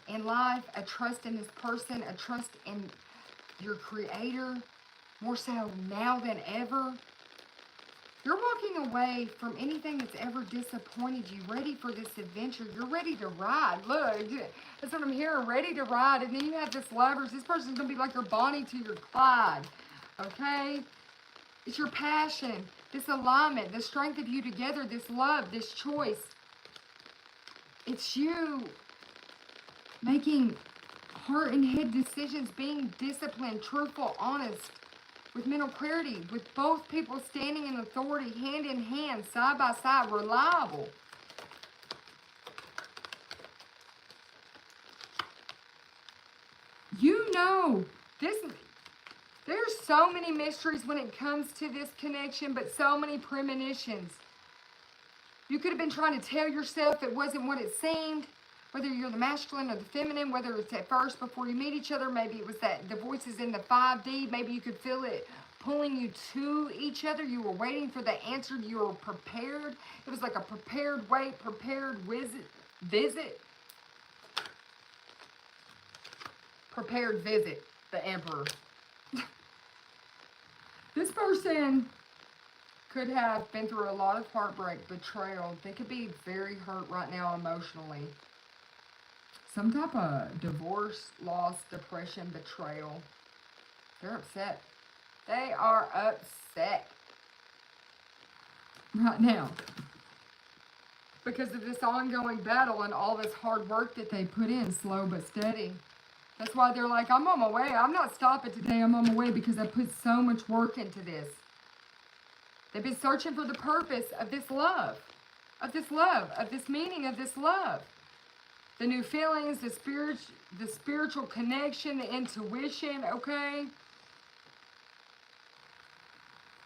in life, a trust in this person, a trust in your creator, more so now than ever. You're walking away from anything that's ever disappointed you, ready for this adventure. You're ready to ride. Look, that's what I'm hearing, ready to ride. And then you have this lovers. This person's going to be like your Bonnie to your Clyde, okay? It's your passion, this alignment, the strength of you together, this love, this choice. It's you making heart and head decisions, being disciplined, truthful, honest, with mental clarity, with both people standing in authority, hand in hand, side by side, reliable. You know, there's so many mysteries when it comes to this connection, but so many premonitions. You could have been trying to tell yourself it wasn't what it seemed, whether you're the masculine or the feminine, whether it's at first before you meet each other, maybe it was that the voices in the 5D, maybe you could feel it pulling you to each other. You were waiting for the answer. You were prepared. It was like a prepared wait, prepared visit. Prepared visit, the Emperor. This person could have been through a lot of heartbreak, betrayal. They could be very hurt right now emotionally. Some type of divorce, loss, depression, betrayal. They're upset. They are upset right now because of this ongoing battle and all this hard work that they put in, slow but steady. That's why they're like, I'm on my way. I'm not stopping today. I'm on my way because I put so much work into this. They've been searching for the purpose of this love, of this meaning of this love. The new feelings, the spiritual connection, the intuition, okay?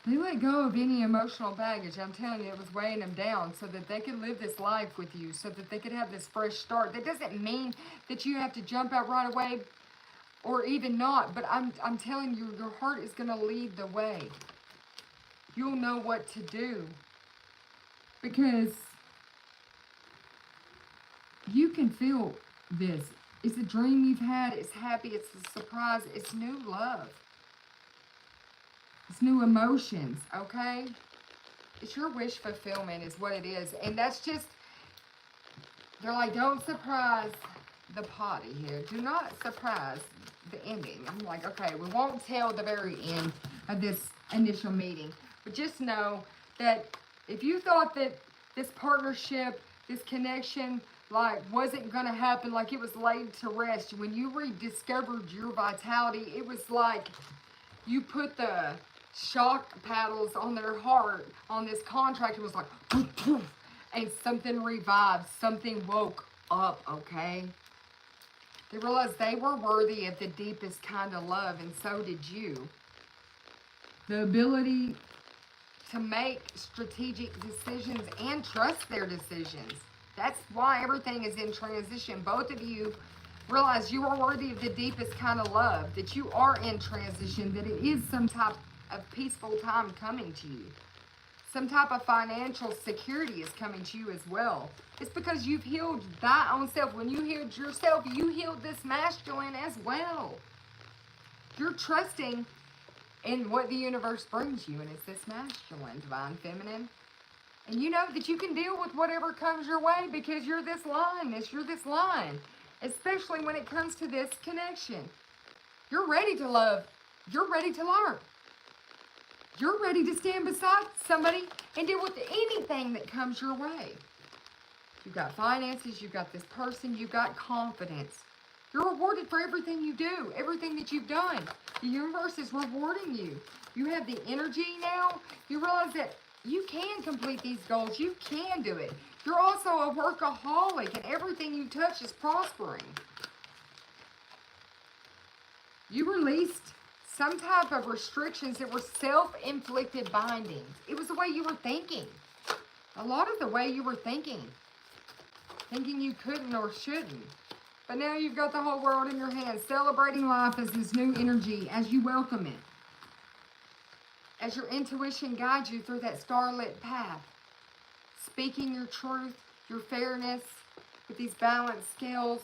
They let go of any emotional baggage. I'm telling you, it was weighing them down so that they could live this life with you, so that they could have this fresh start. That doesn't mean that you have to jump out right away or even not, but I'm telling you, your heart is going to lead the way. You'll know what to do because you can feel this. It's a dream you've had. It's happy. It's a surprise. It's new love. It's new emotions, okay? It's your wish fulfillment is what it is. And that's just, they're like, don't surprise the party here. Do not surprise the ending. I'm like, okay, we won't tell the very end of this initial meeting. But just know that if you thought that this partnership, this connection, like, wasn't going to happen, like it was laid to rest, when you rediscovered your vitality, it was like you put the shock paddles on their heart on this contract. It was like, poof, poof, And something revived, something woke up, okay? They realized they were worthy of the deepest kind of love, and so did you. The ability to make strategic decisions and trust their decisions. That's why everything is in transition. Both of you realize you are worthy of the deepest kind of love, that you are in transition, that it is some type of peaceful time coming to you. Some type of financial security is coming to you as well. It's because you've healed thy own self. When you healed yourself, you healed this masculine as well. You're trusting in what the universe brings you, and it's this masculine, divine feminine. And you know that you can deal with whatever comes your way because you're this line, you're this line. Especially when it comes to this connection. You're ready to love. You're ready to learn. You're ready to stand beside somebody and deal with anything that comes your way. You've got finances, you've got this person, you've got confidence. You're rewarded for everything you do, everything that you've done. The universe is rewarding you. You have the energy now. You realize that you can complete these goals. You can do it. You're also a workaholic, and everything you touch is prospering. You released some type of restrictions that were self-inflicted bindings. It was the way you were thinking. A lot of the way you were thinking. Thinking you couldn't or shouldn't. But now you've got the whole world in your hands, celebrating life as this new energy, as you welcome it. As your intuition guides you through that starlit path. Speaking your truth, your fairness, with these balanced scales.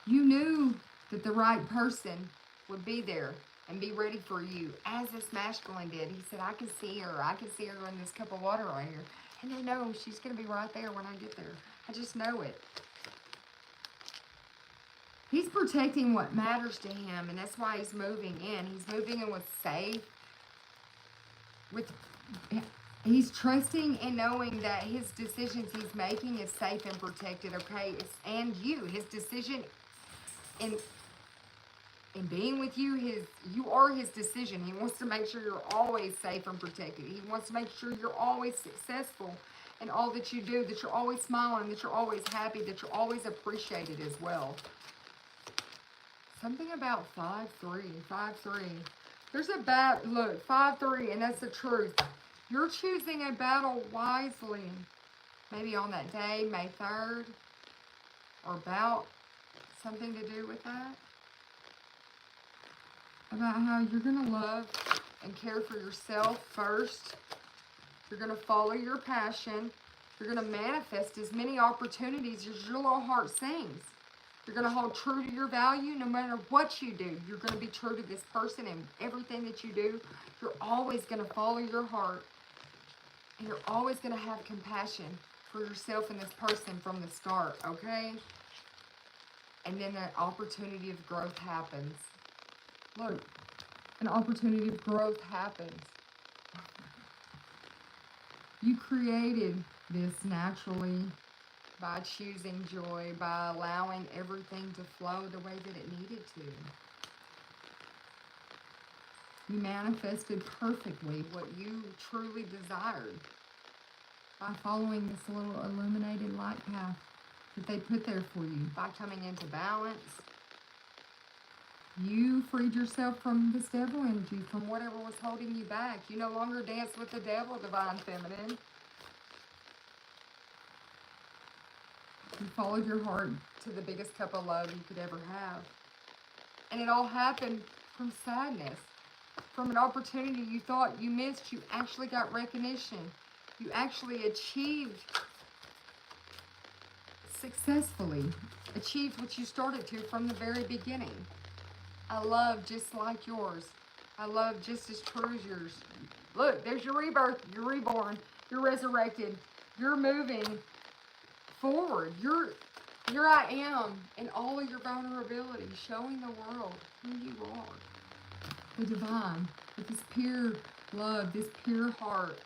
You knew that the right person would be there and be ready for you, as this masculine did. He said, I can see her. I can see her in this cup of water right here. And I know she's going to be right there when I get there. I just know it. He's protecting what matters to him, and that's why he's moving in. He's moving in with safe. He's trusting and knowing that his decisions he's making is safe and protected, okay? And you, his decision in being with you, you are his decision. He wants to make sure you're always safe and protected. He wants to make sure you're always successful in all that you do, that you're always smiling, that you're always happy, that you're always appreciated as well. Something about 5-3. There's a look, 5-3, and that's the truth. You're choosing a battle wisely. Maybe on that day, May 3rd, or about something to do with that. About how you're going to love and care for yourself first. You're going to follow your passion. You're going to manifest as many opportunities as your little heart sings. You're going to hold true to your value no matter what you do. You're going to be true to this person and everything that you do. You're always going to follow your heart. And you're always going to have compassion for yourself and this person from the start, okay? And then that opportunity of growth happens. Look, an opportunity of growth happens. You created this naturally by choosing joy, by allowing everything to flow the way that it needed to. You manifested perfectly what you truly desired by following this little illuminated light path that they put there for you. By coming into balance, you freed yourself from this devil energy, from whatever was holding you back. You no longer dance with the devil, divine feminine. You followed your heart to the biggest cup of love you could ever have. And it all happened from sadness. From an opportunity you thought you missed, you actually got recognition. You actually achieved successfully. Achieved what you started to from the very beginning. A love just like yours. A love just as true as yours. Look, there's your rebirth. You're reborn. You're resurrected. You're moving forward. Here I am in all of your vulnerability, showing the world who you are. The divine, with this pure love, this pure heart.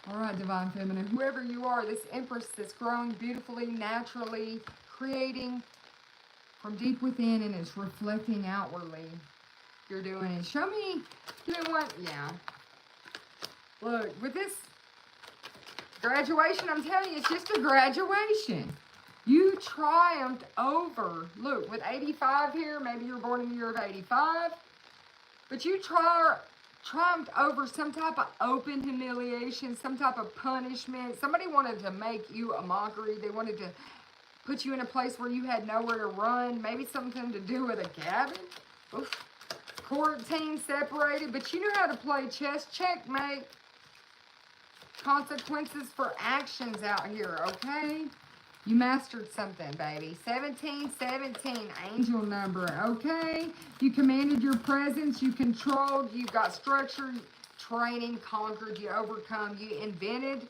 All right, divine feminine, whoever you are, this empress that's growing beautifully, naturally, creating from deep within, and it's reflecting outwardly. You're doing it. Show me, you know what? Yeah. Look, with this Graduation, I'm telling you, it's just a graduation. You triumphed over, look, with 85 here, maybe you were born in the year of 85, but you triumphed over some type of open humiliation, some type of punishment. Somebody wanted to make you a mockery. They wanted to put you in a place where you had nowhere to run, maybe something to do with a cabin. Oof. Quarantine, separated, but you know how to play chess. Checkmate. Consequences for actions out here, okay? You mastered something, baby. 1717, angel number, okay? You commanded your presence. You controlled. You got structure, training, conquered. You overcome. You invented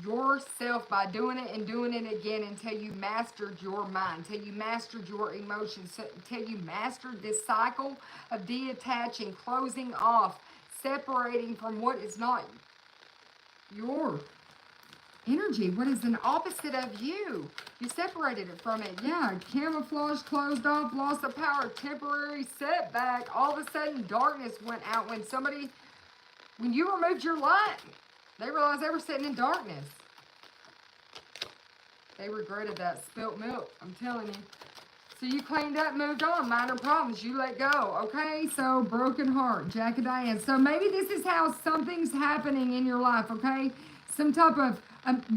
yourself by doing it and doing it again until you mastered your mind, until you mastered your emotions, until you mastered this cycle of detaching, closing off, separating from what is not your energy, what is an opposite of you. You separated it from it. Yeah, camouflage, closed off, loss of power, temporary setback. All of a sudden, darkness went out when you removed your light. They realized they were sitting in darkness. They regretted that spilt milk, I'm telling you. So you cleaned up, moved on, minor problems, you let go, okay? So broken heart, Jack of Diamonds. So maybe this is how something's happening in your life, okay? Some type of,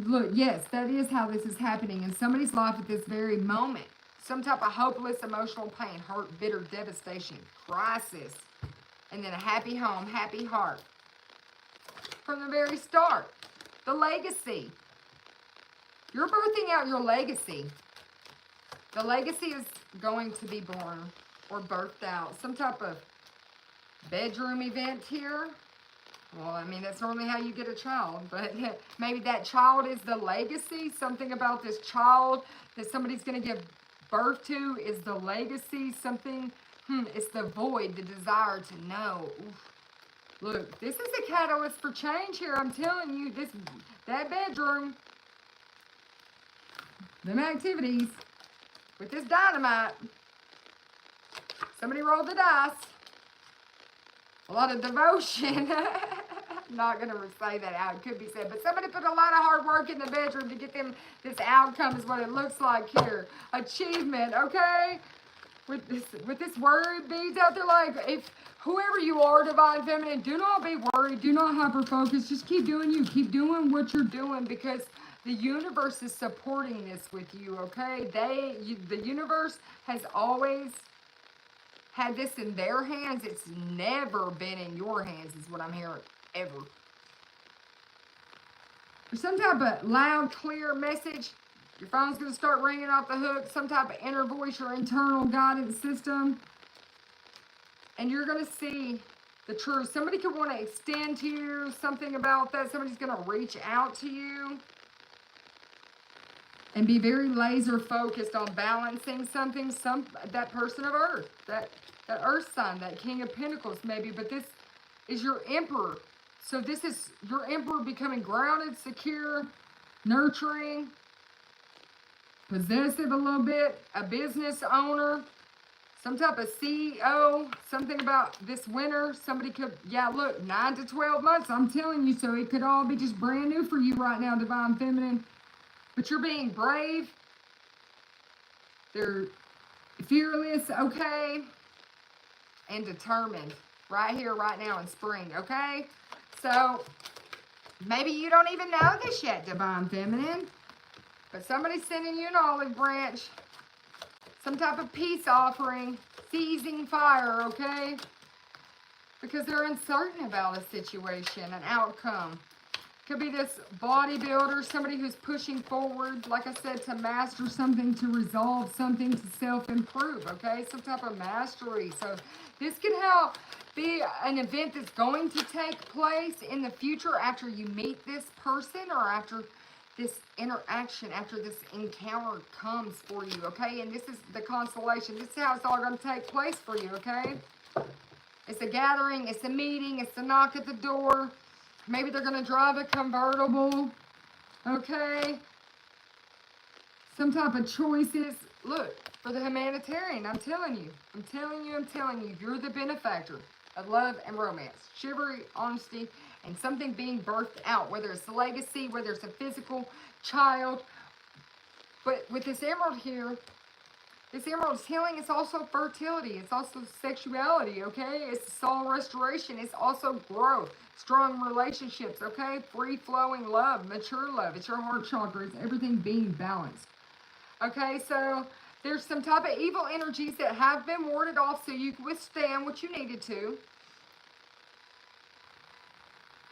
look, yes, that is how this is happening in somebody's life at this very moment. Some type of hopeless emotional pain, hurt, bitter, devastation, crisis, and then a happy home, happy heart. From the very start, the legacy. You're birthing out your legacy. The legacy is going to be born or birthed out. Some type of bedroom event here. Well, I mean, that's normally how you get a child. But maybe that child is the legacy. Something about this child that somebody's going to give birth to is the legacy. Something, it's the void, the desire to know. Oof. Look, this is a catalyst for change here. I'm telling you, that bedroom, them activities, with this dynamite, somebody rolled the dice. A lot of devotion. I'm not going to say that out. It could be said. But somebody put a lot of hard work in the bedroom to get them this outcome is what it looks like here. Achievement, okay? With this worry beads out there, like, if whoever you are, Divine Feminine, do not be worried. Do not hyper-focus. Just keep doing you. Keep doing what you're doing because the universe is supporting this with you, okay? The universe has always had this in their hands. It's never been in your hands is what I'm hearing, ever. There's some type of loud, clear message. Your phone's going to start ringing off the hook. Some type of inner voice, your internal guidance system. And you're going to see the truth. Somebody could want to extend to you something about that. Somebody's going to reach out to you. And be very laser focused on balancing something, that person of earth, that earth sign, that King of Pentacles maybe, but this is your Emperor. So this is your Emperor becoming grounded, secure, nurturing, possessive a little bit, a business owner, some type of CEO, something about this winter. Somebody could, yeah, look, 9 to 12 months, I'm telling you, so it could all be just brand new for you right now, Divine Feminine. But you're being brave. They're fearless, okay? And determined. Right here, right now in spring, okay? So, maybe you don't even know this yet, Divine Feminine. But somebody's sending you an olive branch. Some type of peace offering. Seizing fire, okay? Because they're uncertain about a situation, an outcome. Could be this bodybuilder, somebody who's pushing forward, like I said, to master something, to resolve something, to self-improve, okay? Some type of mastery. So this could help be an event that's going to take place in the future after you meet this person or after this interaction, after this encounter comes for you, okay? And this is the constellation. This is how it's all going to take place for you, okay? It's a gathering, it's a meeting, it's a knock at the door. Maybe they're going to drive a convertible, okay? Some type of choices. Look, for the humanitarian, I'm telling you. I'm telling you, you're the benefactor. of love and romance. Chivalry, honesty, and something being birthed out, whether it's a legacy, whether it's a physical child. But with this emerald here, this emerald is healing. It's also fertility. It's also sexuality, okay? It's soul restoration. It's also growth, strong relationships, okay? Free-flowing love, mature love. It's your heart chakra. It's everything being balanced. Okay, so there's some type of evil energies that have been warded off so you can withstand what you needed to.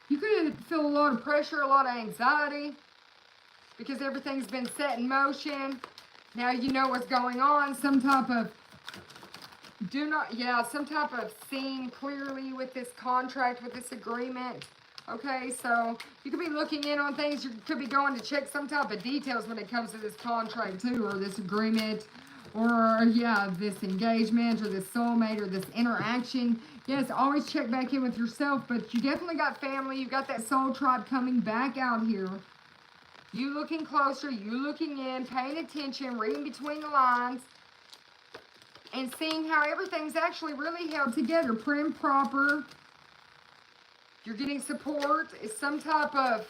You could feel a lot of pressure, a lot of anxiety, because everything's been set in motion. Now you know what's going on. Some type of some type of seeing clearly with this contract, with this agreement. Okay, so you could be looking in on things. You could be going to check some type of details when it comes to this contract too, or this agreement, or this engagement, or this soulmate, or this interaction. Yes, always check back in with yourself, but you definitely got family. You got that soul tribe coming back out here. You looking closer, you looking in, paying attention, reading between the lines, and seeing how everything's actually really held together, prim, proper. You're getting support. It's some type of,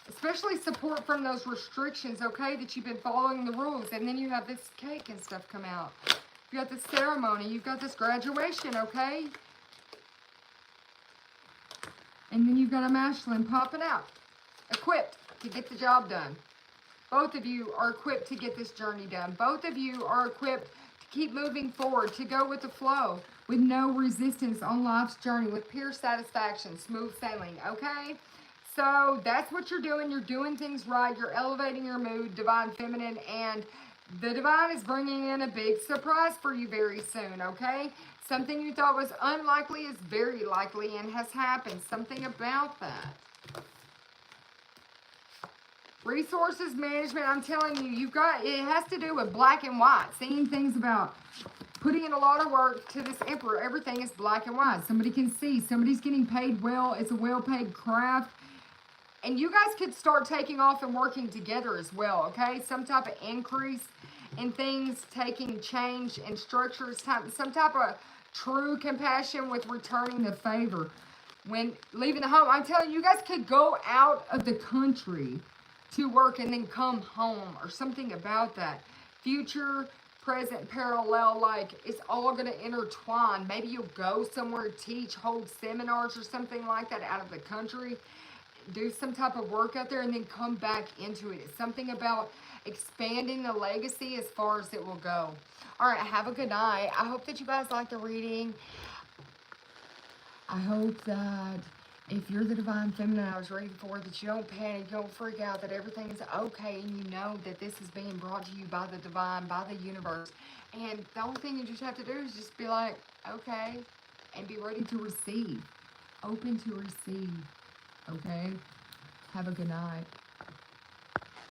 especially support from those restrictions, okay, that you've been following the rules. And then you have this cake and stuff come out. You got this ceremony. You've got this graduation, okay? And then you've got a masculine popping out. Equipped to get the job done. Both of you are equipped to get this journey done. Both of you are equipped to keep moving forward, to go with the flow, with no resistance on life's journey, with pure satisfaction, smooth sailing, okay? So that's what you're doing. You're doing things right. You're elevating your mood, divine feminine, and the divine is bringing in a big surprise for you very soon, okay? Something you thought was unlikely is very likely and has happened. Something about that. Resources management, I'm telling you, it has to do with black and white. Seeing things about putting in a lot of work to this emperor. Everything is black and white. Somebody can see. Somebody's getting paid well. It's a well-paid craft. And you guys could start taking off and working together as well, okay? Some type of increase in things, taking change and structures, some type of true compassion with returning the favor. When leaving the home, I'm telling you, you guys could go out of the country to work and then come home, or something about that. Future, present, parallel, like it's all going to intertwine. Maybe you'll go somewhere, teach, hold seminars or something like that out of the country, do some type of work out there, and then come back into it. It's something about expanding the legacy as far as it will go. All right, have a good night. I hope that you guys like the reading. I hope that if you're the divine feminine I was reading for, that you don't panic, you don't freak out, that everything's okay, and you know that this is being brought to you by the divine, by the universe. And the only thing you just have to do is just be like, okay, and be ready to receive. Open to receive. Okay? Have a good night.